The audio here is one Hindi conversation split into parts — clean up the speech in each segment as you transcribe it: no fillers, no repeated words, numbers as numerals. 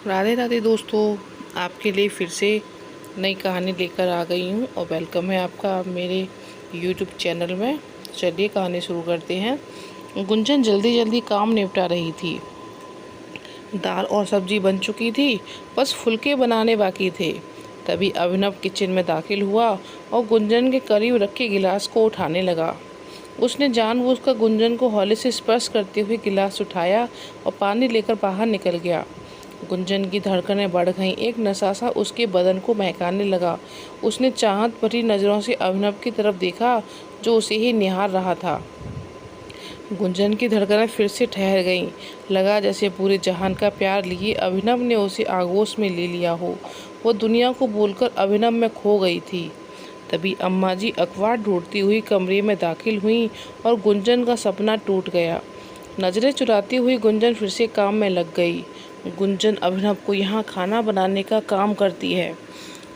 राधे राधे दोस्तों, आपके लिए फिर से नई कहानी लेकर आ गई हूँ और वेलकम है आपका मेरे यूट्यूब चैनल में। चलिए कहानी शुरू करते हैं। गुंजन जल्दी जल्दी काम निपटा रही थी। दाल और सब्जी बन चुकी थी, बस फुलके बनाने बाकी थे। तभी अभिनव किचन में दाखिल हुआ और गुंजन के करीब रखे गिलास को उठाने लगा। उसने जानबूझकर गुंजन को हौले से स्पर्श करते हुए गिलास उठाया और पानी लेकर बाहर निकल गया। गुंजन की धड़कनें बढ़ गईं, एक नशा सा उसके बदन को महकाने लगा। उसने चाहत भरी नज़रों से अभिनव की तरफ देखा, जो उसे ही निहार रहा था। गुंजन की धड़कनें फिर से ठहर गईं। लगा जैसे पूरे जहान का प्यार लिए अभिनव ने उसे आगोश में ले लिया हो। वो दुनिया को भूलकर अभिनव में खो गई थी। तभी अम्मा जी अखबार ढूंढती हुई कमरे में दाखिल हुईं और गुंजन का सपना टूट गया। नजरें चुराती हुई गुंजन फिर से काम में लग गई। गुंजन अभिनव को यहाँ खाना बनाने का काम करती है।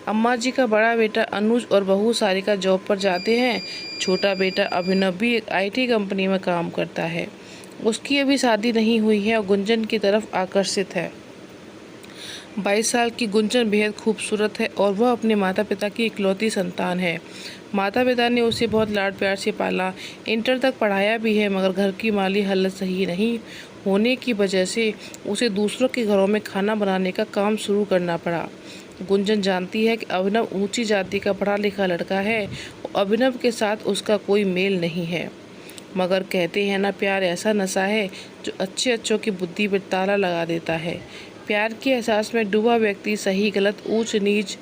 अम्मा जी का बड़ा बेटा अनुज और बहू सारिका जॉब पर जाते हैं। छोटा बेटा अभिनव भी एक IT कंपनी में काम करता है। उसकी अभी शादी नहीं हुई है और गुंजन की तरफ आकर्षित है। 22 साल की गुंजन बेहद खूबसूरत है और वह अपने माता पिता की इकलौती संतान है। माता पिता ने उसे बहुत लाड प्यार से पाला, इंटर तक पढ़ाया भी है, मगर घर की माली हालत सही नहीं होने की वजह से उसे दूसरों के घरों में खाना बनाने का काम शुरू करना पड़ा। गुंजन जानती है कि अभिनव ऊंची जाति का पढ़ा लिखा लड़का है और अभिनव के साथ उसका कोई मेल नहीं है। मगर कहते हैं ना, प्यार ऐसा नशा है जो अच्छे अच्छों की बुद्धि पर ताला लगा देता है। प्यार के एहसास में डूबा व्यक्ति सही गलत ऊंच नीच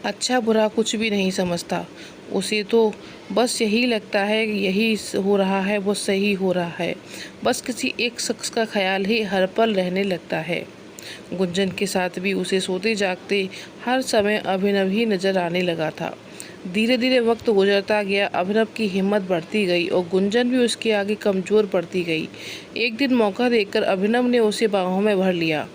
अच्छा बुरा कुछ भी नहीं समझता। उसे तो बस यही लगता है कि यही हो रहा है वो सही हो रहा है। बस किसी एक शख्स का ख्याल ही हर पल रहने लगता है। गुंजन के साथ भी उसे सोते जागते हर समय अभिनव ही नजर आने लगा था। धीरे धीरे वक्त गुजरता गया, अभिनव की हिम्मत बढ़ती गई और गुंजन भी उसके आगे कमज़ोर पड़ती गई। एक दिन मौका देखकर अभिनव ने उसे बाहों में भर लिया।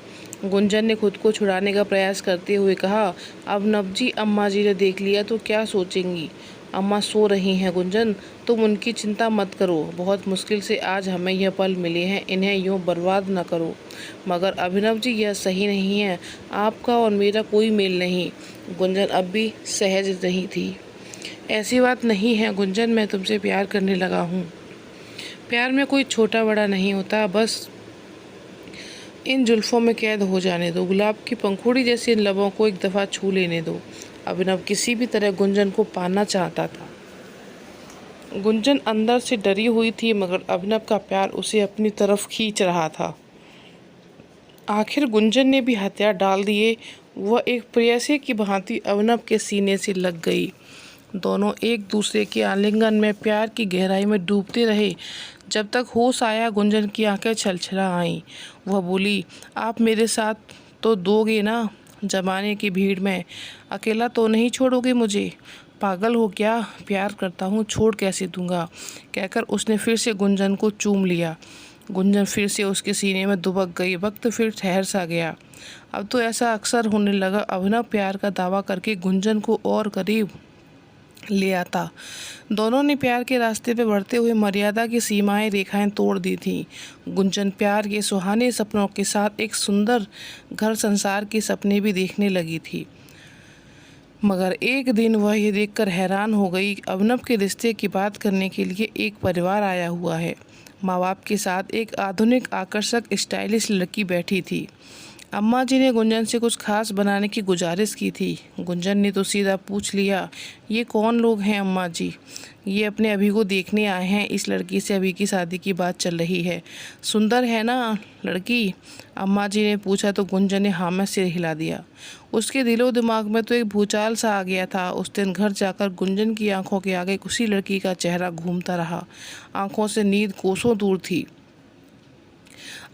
गुंजन ने खुद को छुड़ाने का प्रयास करते हुए कहा, अभिनव जी, अम्मा जी ने देख लिया तो क्या सोचेंगी? अम्मा सो रही हैं गुंजन, तुम उनकी चिंता मत करो। बहुत मुश्किल से आज हमें यह पल मिले हैं, इन्हें यूँ बर्बाद न करो। मगर अभिनव जी, यह सही नहीं है। आपका और मेरा कोई मेल नहीं। गुंजन अब भी सहज नहीं थी। ऐसी बात नहीं है गुंजन, मैं तुमसे प्यार करने लगा हूँ। प्यार में कोई छोटा बड़ा नहीं होता, बस इन जुल्फ़ों में कैद हो जाने दो। गुलाब की पंखुड़ी जैसे इन लबों को एक दफ़ा छू लेने दो। अभिनव किसी भी तरह गुंजन को पाना चाहता था। गुंजन अंदर से डरी हुई थी, मगर अभिनव का प्यार उसे अपनी तरफ खींच रहा था। आखिर गुंजन ने भी हथियार डाल दिए। वह एक प्रेयसी की भांति अभिनव के सीने से लग गई। दोनों एक दूसरे के आलिंगन में प्यार की गहराई में डूबते रहे। जब तक होश आया, गुंजन की आंखें छलछला आईं। वह बोली, आप मेरे साथ तो दोगे ना? जमाने की भीड़ में अकेला तो नहीं छोड़ोगे मुझे? पागल हो क्या? प्यार करता हूँ, छोड़ कैसे दूंगा? कहकर उसने फिर से गुंजन को चूम लिया। गुंजन फिर से उसके सीने में दुबक गई। वक्त फिर ठहर सा गया। अब तो ऐसा अक्सर होने लगा। अभिनव प्यार का दावा करके गुंजन को और करीब ले आता। दोनों ने प्यार के रास्ते पर बढ़ते हुए मर्यादा की सीमाएं रेखाएं तोड़ दी थीं। गुंजन प्यार के सुहाने सपनों के साथ एक सुंदर घर संसार के सपने भी देखने लगी थी। मगर एक दिन वह ये देखकर हैरान हो गई, अभिनव के रिश्ते की बात करने के लिए एक परिवार आया हुआ है। माँ बाप के साथ एक आधुनिक आकर्षक स्टाइलिश लड़की बैठी थी। अम्मा जी ने गुंजन से कुछ खास बनाने की गुजारिश की थी। गुंजन ने तो सीधा पूछ लिया, ये कौन लोग हैं अम्मा जी? ये अपने अभी को देखने आए हैं। इस लड़की से अभी की शादी की बात चल रही है। सुंदर है ना लड़की? अम्मा जी ने पूछा तो गुंजन ने हाँ में सिर हिला दिया। उसके दिलो दिमाग में तो एक भूचाल सा आ गया था। उस दिन घर जाकर गुंजन की आंखों के आगे उसी लड़की का चेहरा घूमता रहा। आंखों से नींद कोसों दूर थी।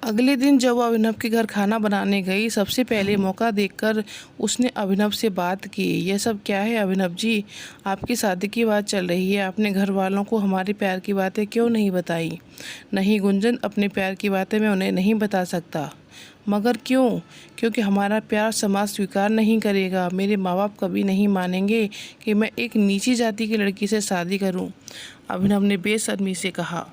अगले दिन जब वह अभिनव के घर खाना बनाने गई, सबसे पहले मौका देखकर उसने अभिनव से बात की। यह सब क्या है अभिनव जी? आपकी शादी की बात चल रही है, आपने घर वालों को हमारे प्यार की बातें क्यों नहीं बताई? नहीं गुंजन, अपने प्यार की बातें मैं उन्हें नहीं बता सकता। मगर क्यों? क्योंकि हमारा प्यार समाज स्वीकार नहीं करेगा। मेरे माँ बाप कभी नहीं मानेंगे कि मैं एक नीची जाति की लड़की से शादी करूँ, अभिनव ने बेशर्मी से कहा।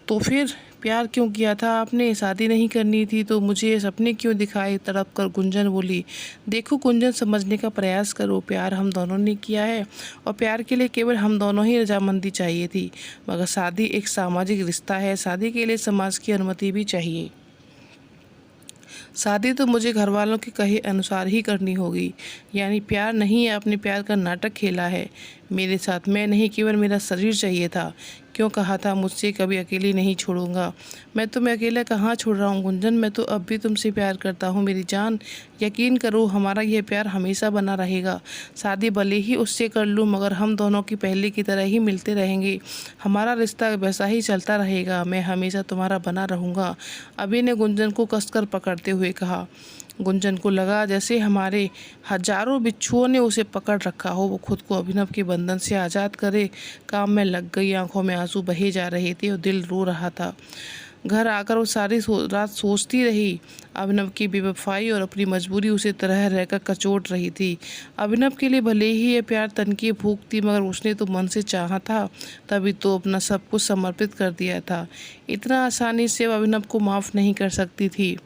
तो फिर प्यार क्यों किया था आपने? शादी नहीं करनी थी तो मुझे सपने क्यों दिखाए? तड़प कर गुंजन बोली। देखो गुंजन, समझने का प्रयास करो। प्यार हम दोनों ने किया है और प्यार के लिए केवल हम दोनों ही रजामंदी चाहिए थी, मगर शादी एक सामाजिक रिश्ता है। शादी के लिए समाज की अनुमति भी चाहिए। शादी तो मुझे घर वालों के कहे अनुसार ही करनी होगी। यानी प्यार नहीं, आपने प्यार का नाटक खेला है मेरे साथ। मैं नहीं, केवल मेरा शरीर चाहिए था। क्यों कहा था मुझसे कभी अकेली नहीं छोड़ूंगा? मैं तुम्हें अकेला कहाँ छोड़ रहा हूँ गुंजन, मैं तो अब भी तुमसे प्यार करता हूँ मेरी जान। यकीन करो, हमारा यह प्यार हमेशा बना रहेगा। शादी भले ही उससे कर लूँ, मगर हम दोनों की पहले की तरह ही मिलते रहेंगे। हमारा रिश्ता वैसा ही चलता रहेगा। मैं हमेशा तुम्हारा बना रहूँगा, अभी ने गुंजन को कसकर पकड़ते हुए कहा। गुंजन को लगा जैसे हमारे हजारों बिच्छुओं ने उसे पकड़ रखा हो। वो खुद को अभिनव के बंधन से आज़ाद करे काम में लग गई। आंखों में आंसू बहे जा रहे थे और दिल रो रहा था। घर आकर वो सारी रात सोचती रही। अभिनव की बेवफाई और अपनी मजबूरी उसे तरह रहकर कचोट रही थी। अभिनव के लिए भले ही ये प्यार तन की भूख थी, मगर उसने तो मन से चाहा था, तभी तो अपना सब कुछ समर्पित कर दिया था। इतना आसानी से वो अभिनव को माफ़ नहीं कर सकती थी।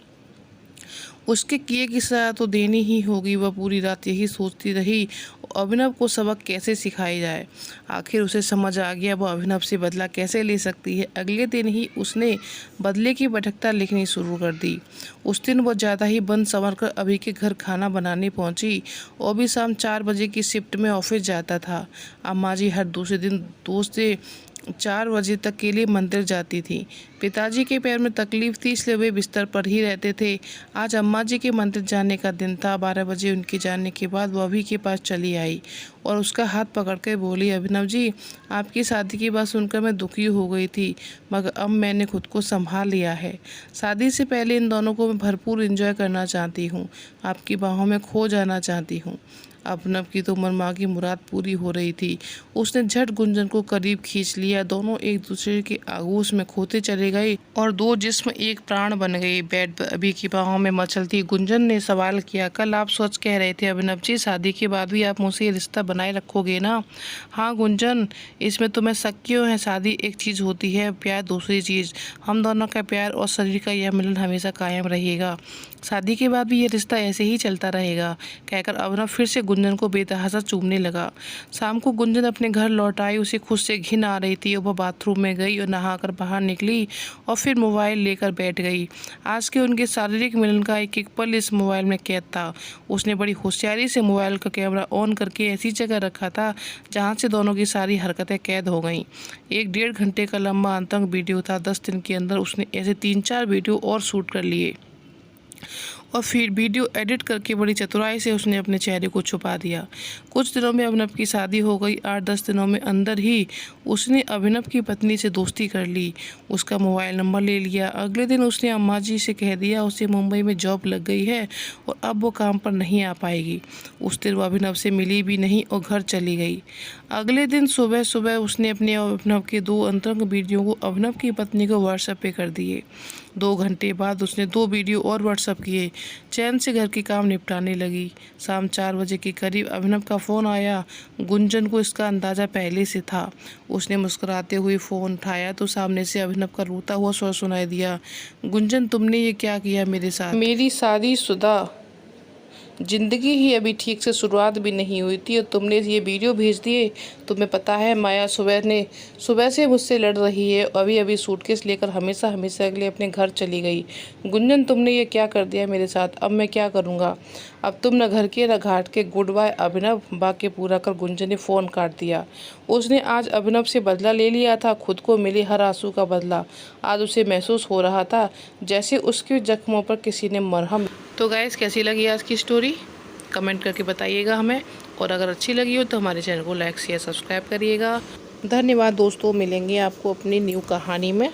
उसके किए की सजा तो देनी ही होगी। वह पूरी रात यही सोचती रही, अभिनव को सबक कैसे सिखाया जाए। आखिर उसे समझ आ गया वह अभिनव से बदला कैसे ले सकती है। अगले दिन ही उसने बदले की बैठकता लिखनी शुरू कर दी। उस दिन वह ज़्यादा ही बन संवर कर अभी के घर खाना बनाने पहुंची। वो भी शाम 4 बजे की शिफ्ट में ऑफिस जाता था। अम्मा जी हर दूसरे दिन 2 से 4 बजे तक के लिए मंदिर जाती थी। पिताजी के पैर में तकलीफ थी, इसलिए वे बिस्तर पर ही रहते थे। आज अम्मा जी के मंदिर जाने का दिन था। 12 बजे उनके जाने के बाद वो अभी के पास चली आई और उसका हाथ पकड़ कर बोली, अभिनव जी, आपकी शादी की बात सुनकर मैं दुखी हो गई थी, मगर अब मैंने खुद को संभाल लिया है। शादी से पहले इन दोनों को मैं भरपूर एंजॉय करना चाहती हूँ, आपकी बाहों में खो जाना चाहती हूँ। अभिनव की तो मनमाँ की मुराद पूरी हो रही थी। उसने झट गुंजन को करीब खींच लिया। दोनों एक दूसरे के आगोश में खोते चले गए और 2 जिस्म एक प्राण बन गए। बेड पर अभी की बाहों में मचलती गुंजन ने सवाल किया, कल आप सच कह रहे थे अभिनव जी, शादी के बाद भी आप मुझसे ये रिश्ता बनाए रखोगे ना? हाँ गुंजन, इसमें तुम्हें शक क्यों है? शादी एक चीज़ होती है, प्यार दूसरी चीज़। हम दोनों का प्यार और शरीर का यह मिलन हमेशा कायम रहेगा। शादी के बाद भी ये रिश्ता ऐसे ही चलता रहेगा, कहकर अभिनव फिर से गुंजन को बेतहाशा चूमने लगा। शाम को गुंजन अपने घर लौट आई। उसे खुद से घिन आ रही थी और वह बाथरूम में गई और नहाकर बाहर निकली और फिर मोबाइल लेकर बैठ गई। आज के उनके शारीरिक मिलन का एक एक पल इस मोबाइल में कैद था। उसने बड़ी होशियारी से मोबाइल का कैमरा ऑन करके ऐसी जगह रखा था जहाँ से दोनों की सारी हरकतें कैद हो गईं। 1-1.5 घंटे का लंबा आतंक वीडियो था। 10 दिन के अंदर उसने ऐसे 3-4 वीडियो और शूट कर लिए और फिर वीडियो एडिट करके बड़ी चतुराई से उसने अपने चेहरे को छुपा दिया। कुछ दिनों में अभिनव की शादी हो गई। 8-10 दिनों में अंदर ही उसने अभिनव की पत्नी से दोस्ती कर ली, उसका मोबाइल नंबर ले लिया। अगले दिन उसने अम्मा जी से कह दिया उसे मुंबई में जॉब लग गई है और अब वो काम पर नहीं आ पाएगी। उस दिन वो अभिनव से मिली भी नहीं और घर चली गई। अगले दिन सुबह सुबह उसने अपने और अभिनव के 2 अंतरंग वीडियो को अभिनव की पत्नी को व्हाट्सएप पे कर दिए। 2 घंटे बाद उसने 2 वीडियो और व्हाट्सएप किए। चैन से घर के काम निपटाने लगी। शाम 4 बजे के करीब अभिनव का फ़ोन आया। गुंजन को इसका अंदाज़ा पहले से था। उसने मुस्कुराते हुए फ़ोन उठाया तो सामने से अभिनव का रोता हुआ स्वर सुनाई दिया, गुंजन, तुमने ये क्या किया मेरे साथ? मेरी शादीशुदा ज़िंदगी ही अभी ठीक से शुरुआत भी नहीं हुई थी और तुमने ये वीडियो भेज दिए। तुम्हें पता है माया सुबह से मुझसे लड़ रही है, अभी अभी सूटकेस लेकर हमेशा हमेशा के लिए अपने घर चली गई। गुंजन, तुमने ये क्या कर दिया मेरे साथ? अब मैं क्या करूँगा? अब तुम न घर के न घाट के। गुड बाय अभिनव। वाक्य पूरा कर गुंजन ने फ़ोन काट दिया। उसने आज अभिनव से बदला ले लिया था, खुद को मिले हर आंसू का बदला। आज उसे महसूस हो रहा था जैसे उसके जख्मों पर किसी ने मरहम। तो गाइस, कैसी लगी आज की स्टोरी कमेंट करके बताइएगा हमें, और अगर अच्छी लगी हो तो हमारे चैनल को लाइक शेयर सब्सक्राइब करिएगा। धन्यवाद दोस्तों, मिलेंगे आपको अपनी न्यू कहानी में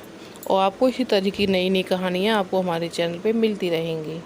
और आपको इसी तरह की नई नई कहानियाँ आपको हमारे चैनल पे मिलती रहेंगी।